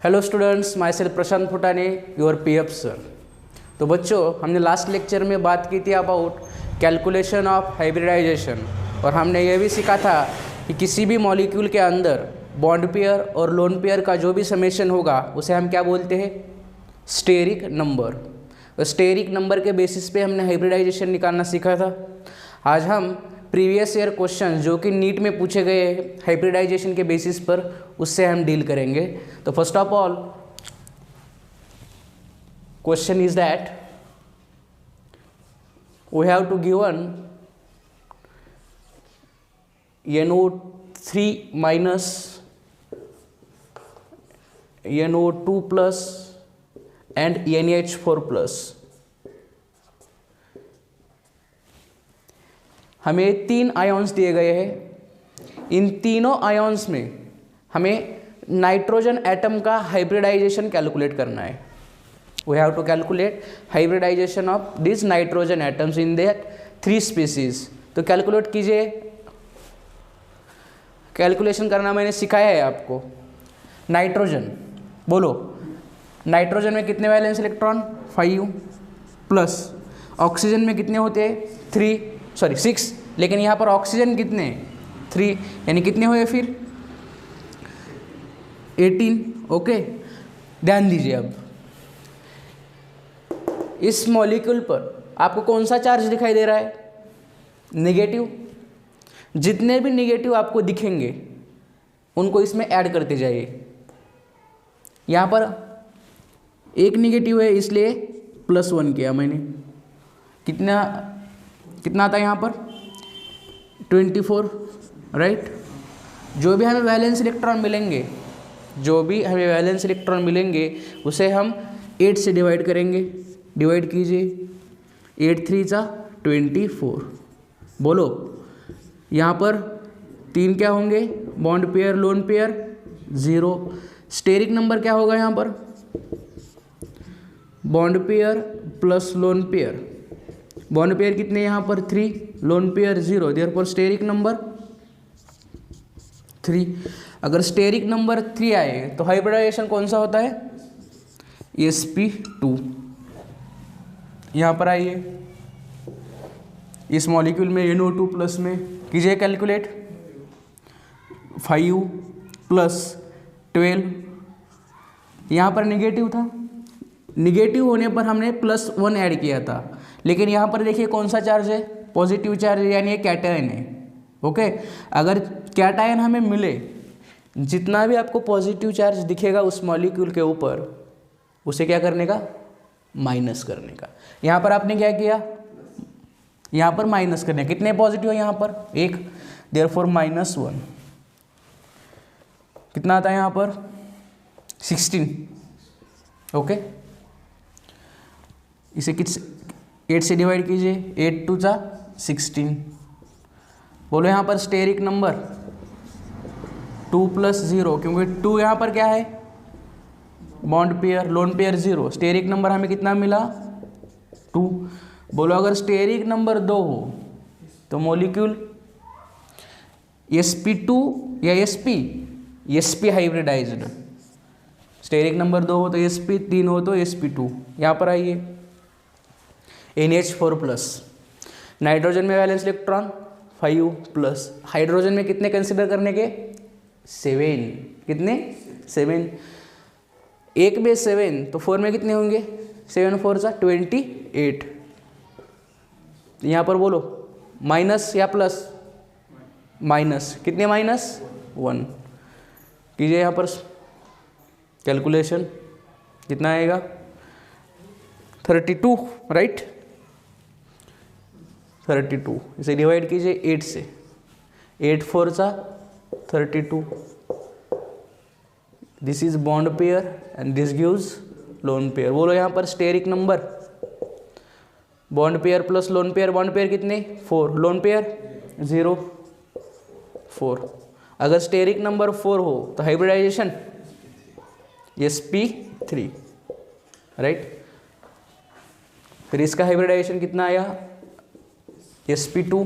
Hello students, my self Prashant Futane, your PF sir. तो बच्चों, हमने लास्ट लेक्चर में बात की थी अबाउट कैलकुलेशन ऑफ हाइब्रिडाइजेशन, और हमने ये भी सीखा था कि किसी भी मॉलिक्यूल के अंदर बॉन्ड पेयर और लोन पेयर का जो भी समेशन होगा उसे हम क्या बोलते हैं, स्टेरिक नंबर। तो स्टेरिक नंबर के बेसिस पे हमने हाइब्रिडाइजेशन निकालना सीखा था। आज हम प्रीवियस ईयर क्वेश्चन जो कि नीट में पूछे गए हाइब्रिडाइजेशन के बेसिस पर, उससे हम डील करेंगे। तो first of all question is that we have to given NO3 minus NO2 plus and NH4 plus। हमें 3 आयोन्स दिए गए हैं। इन तीनों आयोन्स में हमें नाइट्रोजन एटम का हाइब्रिडाइजेशन कैलकुलेट करना है। We have to calculate hybridisation of this nitrogen atoms in that 3 species. तो कैलकुलेट कीजिए। कैलकुलेशन करना मैंने सिखाया है आपको। नाइट्रोजन, बोलो, नाइट्रोजन में कितने वैलेंस इलेक्ट्रॉन? 5 प्लस। ऑक्सीजन में कितने होते हैं? 6। लेकिन यहाँ पर ऑक्सीजन कितने? 3, यानी कितने हुए फिर? 18। ओके, ध्यान दीजिए। अब इस मॉलिक्यूल पर आपको कौन सा चार्ज दिखाई दे रहा है? नेगेटिव। जितने भी नेगेटिव आपको दिखेंगे उनको इसमें ऐड करते जाइए। यहाँ पर एक नेगेटिव है इसलिए +1 किया मैंने। कितना आता है यहाँ पर? 24, राइट। जो भी हमें वैलेंस इलेक्ट्रॉन मिलेंगे, उसे हम 8 से डिवाइड करेंगे। डिवाइड कीजिए। 8 3 × 24। बोलो, यहाँ पर 3 क्या होंगे? Bond pair, lone pair 0। Steric number क्या होगा यहाँ पर? Bond pair plus lone pair. Bond pair कितने यहाँ पर? 3, lone pair 0, therefore steric number 3। अगर स्टेरिक नंबर 3 आए तो हाइब्रिडाइजेशन कौन सा होता है? sp2। यहाँ पर आइए, इस मॉलिक्यूल में NO2 प्लस में कीजिए कैलकुलेट। 5 + 12। यहाँ पर नेगेटिव था, नेगेटिव होने पर हमने +1 ऐड किया था। लेकिन यहाँ पर देखिए कौन सा चार्ज है? पॉजिटिव चार्ज, यानी ये कैटायन है। ओके, अगर कैटायन हमें मिले, जितना भी आपको पॉजिटिव चार्ज दिखेगा उस मॉलिक्यूल के ऊपर, उसे क्या करने का? माइनस करने का। यहाँ पर आपने क्या किया? यहाँ पर माइनस करने। कितने पॉजिटिव है यहाँ पर? 1, देयरफॉर -1। कितना आता है यहाँ पर? 16। ओके, इसे 8 से डिवाइड कीजिए। 8 2 × 16। बोलो यहाँ पर स्टेरिक नंबर 2 + 0, क्योंकि 2 यहाँ पर क्या है? Bond pair, lone pair 0। Steric number हमें कितना मिला? 2। बोलो, अगर स्टेरिक नंबर 2 हो तो मॉलिक्यूल sp2 या sp हाइब्रिडाइज्ड। स्टेरिक नंबर 2 हो तो sp, 3 हो तो sp2। यहाँ पर आइए, NH4 प्लस। नाइट्रोजन में वैलेंस इलेक्ट्रॉन 5 प्लस। हाइड्रोजन में कितने कंसिडर करने के? 7। कितने? 7। 1 में 7 तो 4 में कितने होंगे? 7 4 × 28। यहाँ पर बोलो, माइनस या प्लस? माइनस। कितने -1 कीजिए यहाँ पर कैलकुलेशन। कितना आएगा? 32, राइट। 32 इसे डिवाइड कीजिए 8 से। 8 4 × 32। This is bond pair and this gives lone pair. बोलो यहाँ पर steric number, bond pair plus lone pair. Bond pair कितने? 4, लोन पेयर 0, 4। अगर स्टेरिक नंबर 4 हो तो हाइब्रिडाइजेशन sp3, राइट। फिर इसका हाइब्रिडाइजेशन कितना आया? sp2,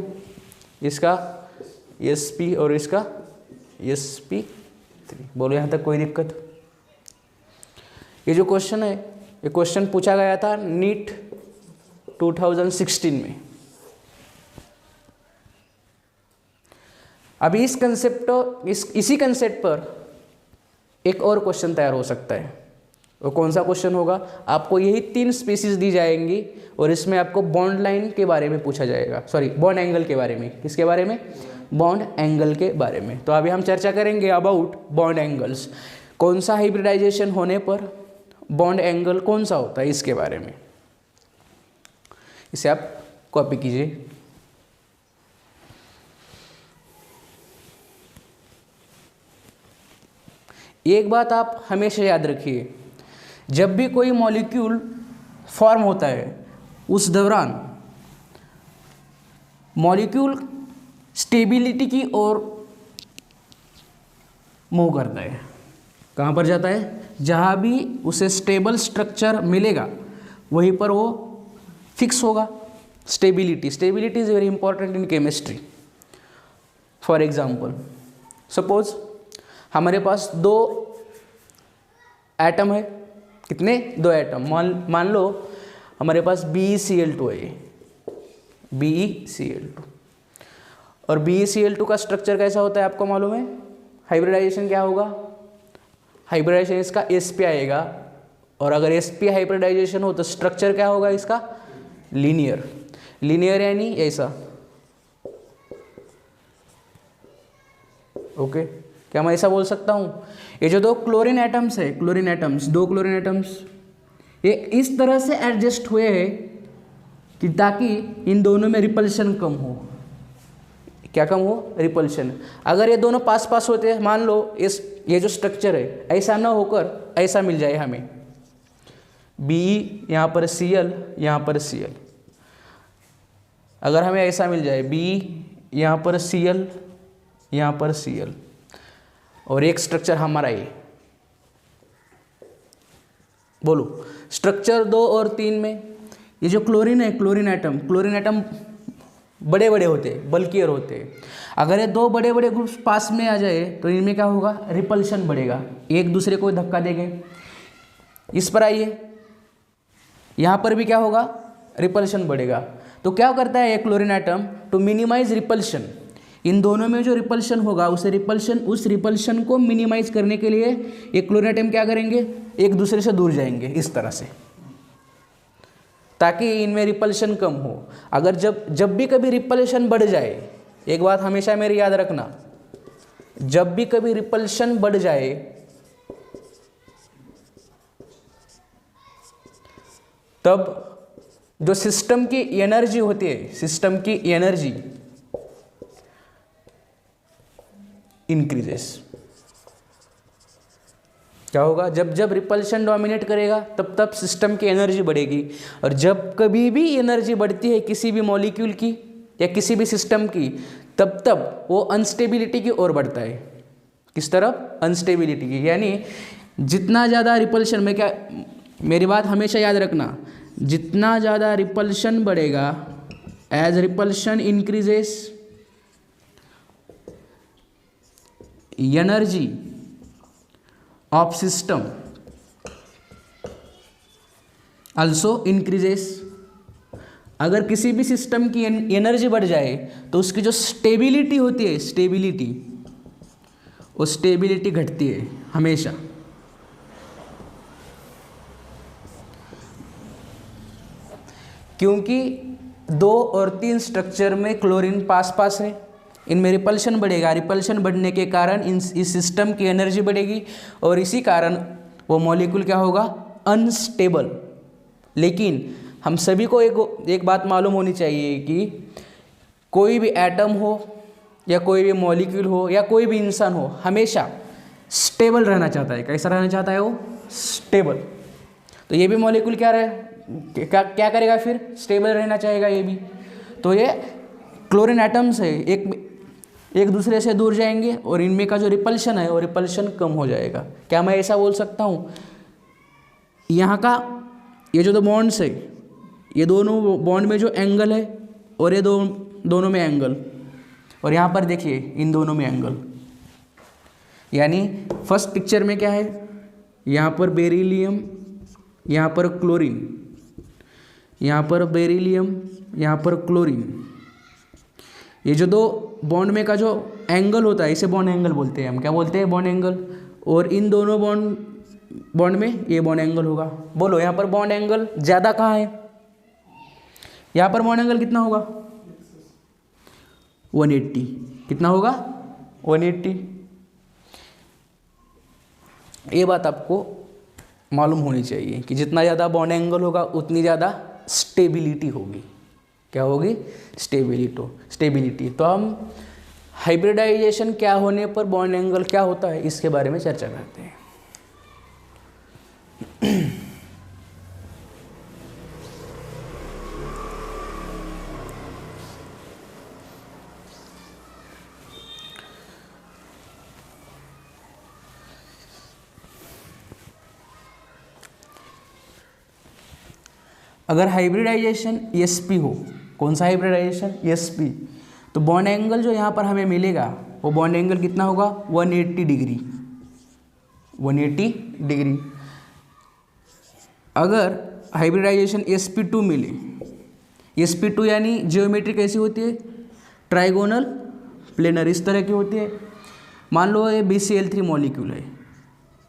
इसका sp और इसका sp3। बोलो यहाँ तक कोई दिक्कत? ये जो क्वेश्चन है, ये क्वेश्चन पूछा गया था नीट 2016 में। अभी इस कंसेप्ट इसी कंसेप्ट पर एक और क्वेश्चन तैयार हो सकता है। वो कौन सा क्वेश्चन होगा? आपको यही 3 स्पीसीज दी जाएंगी और इसमें आपको बॉन्ड लाइन के बारे में पूछा जाएगा, सॉरी बॉन्ड एंगल के बारे में। किसके बारे में? बॉन्ड एंगल के बारे में। तो अभी हम चर्चा करेंगे अबाउट बॉन्ड एंगल्स। कौन सा हाइब्रिडाइजेशन होने पर बॉन्ड एंगल कौन सा होता है, इसके बारे में। इसे आप कॉपी कीजिए। एक बात आप हमेशा याद रखिए, जब भी कोई मॉलिक्यूल फॉर्म होता है उस दौरान मॉलिक्यूल स्टेबिलिटी की ओर मूव करता है। कहाँ पर जाता है? जहाँ भी उसे स्टेबल स्ट्रक्चर मिलेगा वहीं पर वो फिक्स होगा। Stability is very important in chemistry. For example, suppose हमारे पास 2 एटम है। कितने? 2 एटम। मान लो हमारे पास BeCl2 है, BeCl2। और BeCl2 का स्ट्रक्चर कैसा होता है आपको मालूम है? हाइब्रिडाइजेशन क्या होगा? हाइब्रिडाइजेशन इसका sp आएगा, और अगर sp हाइब्रिडाइजेशन हो तो स्ट्रक्चर क्या होगा इसका? लीनियर यानी ऐसा। ओके, क्या मैं ऐसा बोल सकता हूँ? ये जो 2 क्लोरीन एटम्स है, 2 क्लोरीन एटम्स, ये इस तरह से एडजस्ट हुए हैं कि ताकि इन दोनों में रिपल्शन कम हो। क्या कम हो? रिपल्शन। अगर ये दोनों पास पास होते हैं, मान लो ये जो स्ट्रक्चर है ऐसा ना होकर ऐसा मिल जाए हमें, Be यहाँ पर Cl, यहाँ पर Cl। अगर हमें ऐसा मिल जाए Be यहाँ पर Cl, यहाँ पर Cl, और एक स्ट्रक्चर हमारा ये, बोलो स्ट्रक्चर 2 और 3 में ये जो क्लोरीन है, क्लोरीन एटम बड़े बड़े होते हैं, बल्कियर होते हैं। अगर ये 2 बड़े बड़े ग्रुप्स पास में आ जाए तो इनमें क्या होगा? रिपल्शन बढ़ेगा, एक दूसरे को धक्का देंगे। इस पर आइए, यहाँ पर भी क्या होगा? रिपल्शन बढ़ेगा। तो क्या करता है एक chlorine atom? To minimize repulsion, इन दोनों में जो रिपल्शन होगा उस रिपल्शन को मिनिमाइज करने के लिए एक क्लोरीन एटम क्या करेंगे? एक दूसरे से दूर जाएंगे इस तरह से, ताकि इनमें रिपल्शन कम हो। अगर जब भी कभी रिपल्शन बढ़ जाए, एक बात हमेशा मेरी याद रखना, जब भी कभी रिपल्शन बढ़ जाए तब जो सिस्टम की एनर्जी होती है, सिस्टम की एनर्जी इंक्रीजेस। क्या होगा? जब रिपल्शन डोमिनेट करेगा तब सिस्टम की एनर्जी बढ़ेगी। और जब कभी भी एनर्जी बढ़ती है किसी भी मॉलिक्यूल की या किसी भी सिस्टम की, तब वो अनस्टेबिलिटी की ओर बढ़ता है। किस तरफ? अनस्टेबिलिटी की। यानी जितना ज़्यादा रिपल्शन में, क्या मेरी बात हमेशा याद रखना, जितना ज़्यादा रिपल्शन बढ़ेगा, as repulsion increases energy of system also increases. अगर किसी भी सिस्टम की एनर्जी बढ़ जाए तो उसकी जो स्टेबिलिटी होती है, वो स्टेबिलिटी घटती है हमेशा। क्योंकि 2 और 3 स्ट्रक्चर में क्लोरीन पास पास है, इनमें रिपल्शन बढ़ेगा। रिपल्शन बढ़ने के कारण इस सिस्टम की एनर्जी बढ़ेगी और इसी कारण वो मॉलिक्यूल क्या होगा? अनस्टेबल। लेकिन हम सभी को एक बात मालूम होनी चाहिए कि कोई भी एटम हो या कोई भी मॉलिक्यूल हो या कोई भी इंसान हो, हमेशा स्टेबल रहना चाहता है। कैसा रहना चाहता है वो? स्टेबल। तो ये भी मॉलिक्यूल क्या करेगा फिर? स्टेबल रहना चाहेगा ये भी। तो ये क्लोरीन एटम्स है, एक दूसरे से दूर जाएंगे और इनमें का जो रिपल्शन है वो रिपल्शन कम हो जाएगा। क्या मैं ऐसा बोल सकता हूँ? यहाँ का ये जो 2 बॉन्ड्स है, ये दोनों बॉन्ड में जो एंगल है और ये दोनों में एंगल, और यहाँ पर देखिए इन दोनों में एंगल। यानी फर्स्ट पिक्चर में क्या है? यहाँ पर बेरिलियम, यहाँ पर क्लोरीन, यहाँ पर बेरिलियम, यहाँ पर क्लोरीन। ये जो दो बॉन्ड में का जो एंगल होता है इसे बॉन्ड एंगल बोलते हैं हम। क्या बोलते हैं? Bond angle. और इन दोनों बॉन्ड में ये बॉन्ड एंगल होगा। बोलो यहाँ पर बॉन्ड एंगल ज़्यादा कहाँ है? यहाँ पर बॉन्ड एंगल कितना होगा? 180। कितना होगा? 180। ये बात आपको मालूम होनी चाहिए कि जितना ज़्यादा बॉन्ड एंगल होगा उतनी ज़्यादा स्टेबिलिटी होगी। क्या होगी? स्टेबिलिटी। तो हम हाइब्रिडाइजेशन क्या होने पर बॉन्ड एंगल क्या होता है इसके बारे में चर्चा करते हैं। अगर हाइब्रिडाइजेशन sp हो, कौन सा हाइब्रिडाइजेशन? sp, तो बॉन्ड एंगल जो यहाँ पर हमें मिलेगा वो बॉन्ड एंगल कितना होगा? 180 डिग्री। 180 डिग्री। अगर हाइब्रिडाइजेशन sp2 मिले, sp2 यानी ज्योमेट्री कैसी होती है? ट्राइगोनल प्लेनर, इस तरह की होती है। मान लो ये BCl3 मॉलिक्यूल है,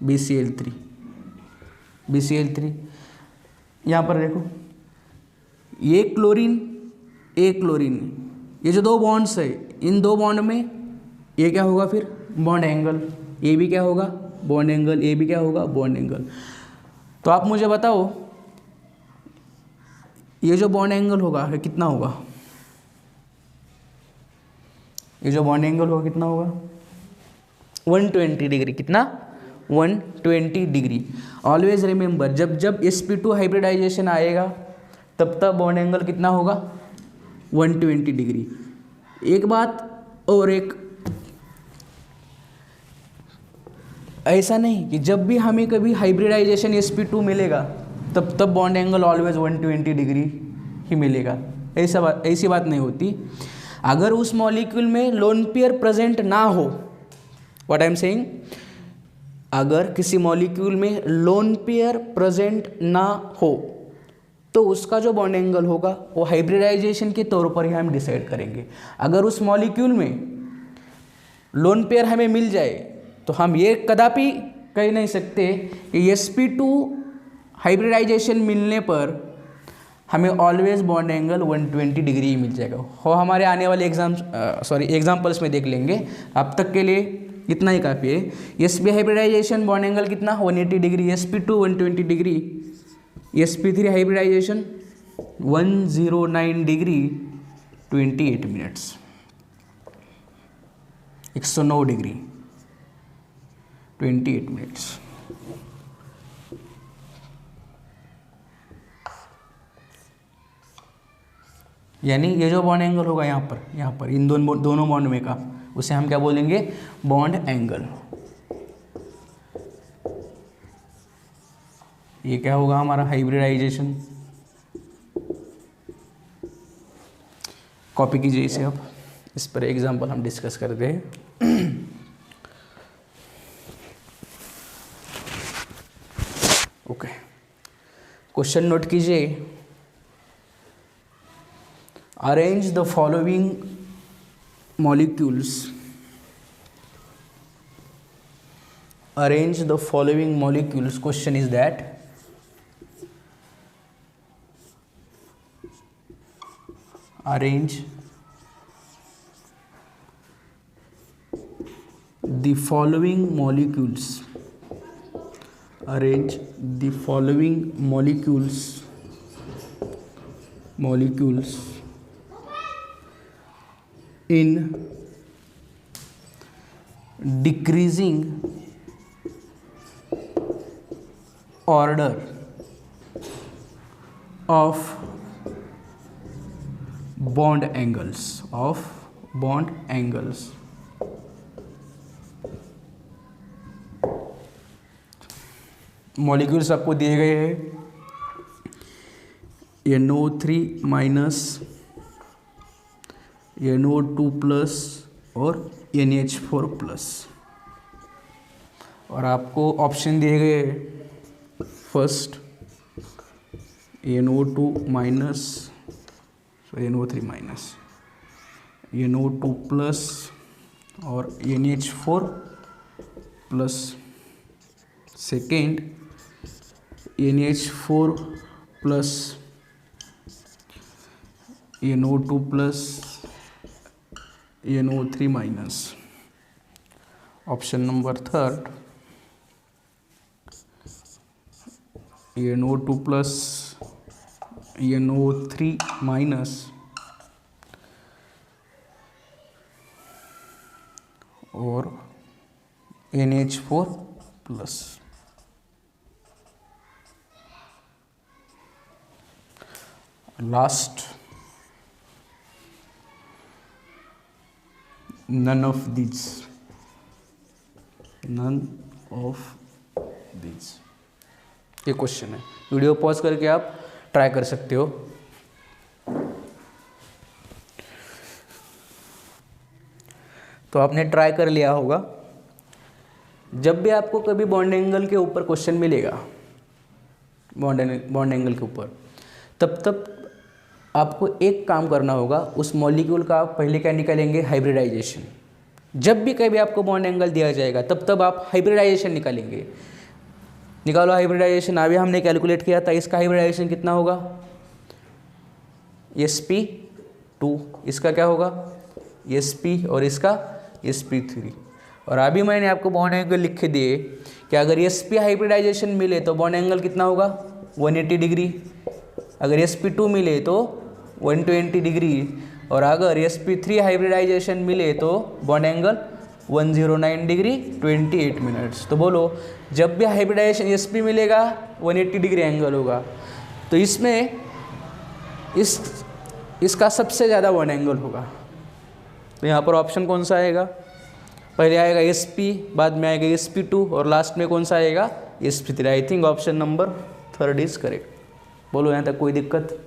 BCl3। यहाँ पर देखो, ये क्लोरीन, ये जो दो बॉन्ड्स है इन दो बॉन्ड में ये क्या होगा फिर? Bond angle. ये भी क्या होगा? Bond angle. ये भी क्या होगा? Bond angle. तो आप मुझे बताओ ये जो बॉन्ड एंगल होगा ये कितना होगा? ये जो बॉन्ड एंगल होगा कितना होगा? 120 डिग्री। कितना? 120 डिग्री। ऑलवेज रिमेंबर, जब sp2 हाइब्रिडाइजेशन आएगा तब बॉन्ड एंगल कितना होगा? 120 डिग्री। एक बात और, एक ऐसा नहीं कि जब भी हमें कभी हाइब्रिडाइजेशन sp2 मिलेगा तब बॉन्ड एंगल ऑलवेज 120 डिग्री ही मिलेगा। ऐसी बात नहीं होती। अगर उस मॉलिक्यूल में लोन पेयर प्रेजेंट ना हो, व्हाट आई एम सेइंग, अगर किसी मॉलिक्यूल में लोन पेयर प्रेजेंट ना हो तो उसका जो बॉन्ड एंगल होगा वो हाइब्रिडाइजेशन के तौर पर ही हम डिसाइड करेंगे। अगर उस मॉलिक्यूल में लोन पेयर हमें मिल जाए तो हम ये कदापि कह नहीं सकते कि sp2 हाइब्रिडाइजेशन मिलने पर हमें ऑलवेज बॉन्ड एंगल 120 डिग्री मिल जाएगा। हो हमारे आने वाले एग्जाम्पल्स में देख लेंगे। अब तक के लिए इतना ही काफ़ी है। sp हाइब्रिडाइजेशन बॉन्ड एंगल कितना? 180 degree. sp2 120 degree. sp3 hybridization 109 degree 28 minutes, 109 degree 28 minutes. यानी ये जो बॉन्ड एंगल होगा यहाँ पर इन दोनों बॉन्ड में का, उसे हम क्या बोलेंगे? Bond angle. ये क्या होगा हमारा? हाइब्रिडाइजेशन। कॉपी कीजिए इसे। अब इस पर एग्जांपल हम डिस्कस करते हैं। ओके, क्वेश्चन नोट कीजिए। Arrange the following molecules. Arrange the following molecules. Question is that arrange the following molecules. Arrange the following molecules in decreasing order of bond angles. Molecules आपको दिए गए हैं, NO3 minus, NO2 plus और NH4 plus. और आपको option दिए गए first NO2 minus NO3 minus NO2 plus और NH4 plus, second NH4 plus NO2 plus NO3 minus. Option number third NO2 plus NO3 minus और NH4 plus. Last, none of these, none of these। ये question है, video pause करके आप try कर सकते हो। तो आपने ट्राई कर लिया होगा। जब भी आपको कभी बॉन्ड एंगल के ऊपर क्वेश्चन मिलेगा, बॉन्ड एंगल के ऊपर, तब आपको एक काम करना होगा, उस मॉलिक्यूल का आप पहले क्या निकालेंगे, हाइब्रिडाइजेशन। जब भी कभी आपको बॉन्ड एंगल दिया जाएगा तब आप हाइब्रिडाइजेशन निकालेंगे। निकालो हाइब्रिडाइजेशन। अभी हमने कैलकुलेट किया था, इसका हाइब्रिडाइजेशन कितना होगा, sp2, इसका क्या होगा sp, और इसका sp3। और अभी मैंने आपको बॉन्ड एंगल लिख के दिए कि अगर sp हाइब्रिडाइजेशन मिले तो बॉन्ड एंगल कितना होगा, 180 डिग्री। अगर sp2 मिले तो 120 डिग्री, और अगर sp3 हाइब्रिडाइजेशन मिले तो बॉन्ड एंगल 109 डिग्री 28 मिनट्स। तो बोलो, जब भी हाइब्रिडाइजेशन sp मिलेगा 180 डिग्री एंगल होगा, तो इसमें इसका सबसे ज़्यादा बॉन्ड एंगल होगा। तो यहाँ पर ऑप्शन कौन सा आएगा, पहले आएगा sp, बाद में आएगा sp2, और लास्ट में कौन सा आएगा, sp3। I think option number third is correct. बोलो यहाँ तक कोई दिक्कत?